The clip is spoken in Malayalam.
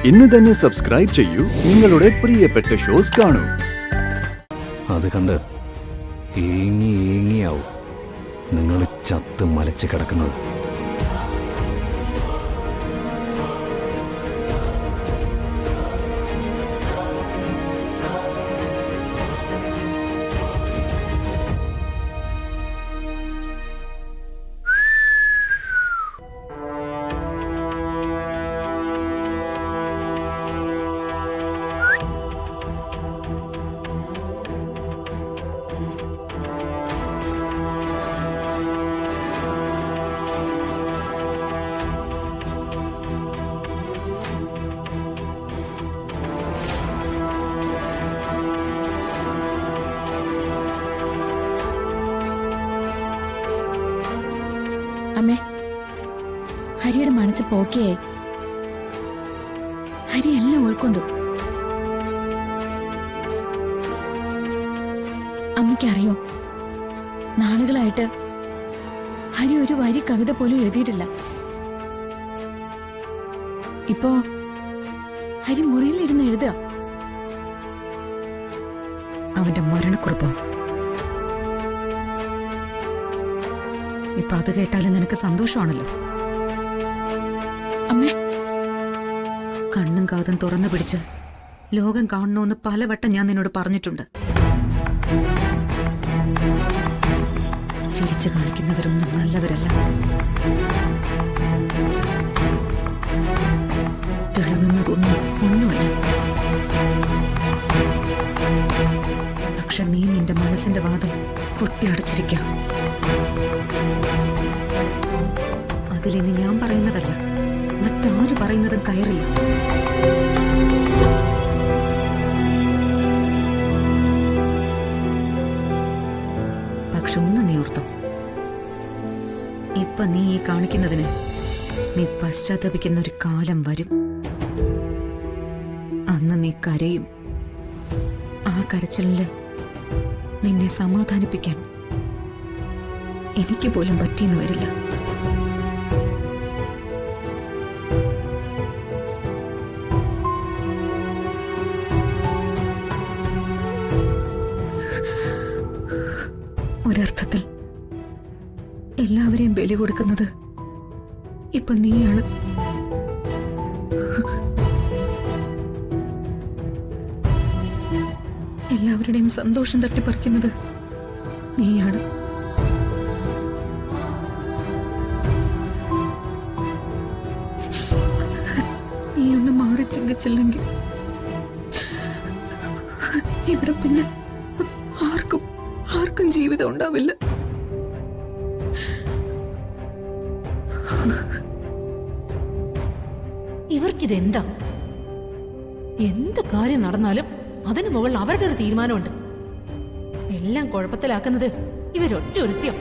ഇന്ന് തന്നെ സബ്സ്ക്രൈബ് ചെയ്യൂ, നിങ്ങളുടെ പ്രിയപ്പെട്ട ഷോസ് കാണൂ. അത് കണ്ട് ഏങ്ങി ഏങ്ങിയാവും നിങ്ങൾ ചത്ത് മലച്ച് കിടക്കുന്നത്. അമ്മേ, ഹരിയുടെ മനസ്സ് പോക്കിയായി. ഹരി എല്ലാം ഉൾക്കൊണ്ടു. അമ്മയ്ക്കറിയോ, നാളുകളായിട്ട് ഹരി ഒരു വരി കവിത പോലും എഴുതിയിട്ടില്ല. ഇപ്പോ ഹരി മുറിയിലിരുന്ന് എഴുതുക. അവന്റെ മരണക്കുറിപ്പോ? ഇപ്പൊ അത് കേട്ടാലും നിനക്ക് സന്തോഷമാണല്ലോ. അമ്മേ, കണ്ണും കാതും തുറന്നു പിടിച്ച് ലോകം കാണണമെന്ന് പലവട്ടം ഞാൻ നിന്നോട് പറഞ്ഞിട്ടുണ്ട്. ചിരിച്ചു കാണിക്കുന്നവരൊന്നും നല്ലവരല്ല. തിളങ്ങുന്നതൊന്നും ഒന്നുമല്ല. പക്ഷെ നീ നിന്റെ മനസ്സിന്റെ വാതിൽ കൊട്ടിയടച്ചിരിക്കാം. അതിലിനി ഞാൻ പറയുന്നതല്ല, മറ്റാര് പറയുന്നതും കയറില്ല. പക്ഷെ ഒന്ന് നീ ഓർത്തോ, ഇപ്പൊ നീ ഈ കാണിക്കുന്നതിന് നീ പശ്ചാത്തപിക്കുന്ന ഒരു കാലം വരും. അന്ന് നീ കരയും. ആ കരച്ചിലില് നിന്നെ സമാധാനിപ്പിക്കാൻ എനിക്ക് പോലും പറ്റിയെന്ന് വരില്ല. ഒരർത്ഥത്തിൽ എല്ലാവരെയും ബലി കൊടുക്കുന്നത് ഇപ്പൊ നീയാണ്. എല്ലാവരുടെയും സന്തോഷം തട്ടിപ്പറിക്കുന്നത് നീയാണ്. നീയൊന്ന് മാറി ചിന്തിച്ചില്ലെങ്കിൽ ഇവിടെ പിന്നെ ആർക്കും ജീവിതം ഉണ്ടാവില്ല. ഇവർക്കിതെന്താ? എന്ത് കാര്യം നടന്നാലും അതിനു മുകളിൽ അവരുടെ ഒരു തീരുമാനമുണ്ട്. എല്ലാം കുഴപ്പത്തിലാക്കുന്നത് ഇവരൊറ്റ ഒരുത്യം.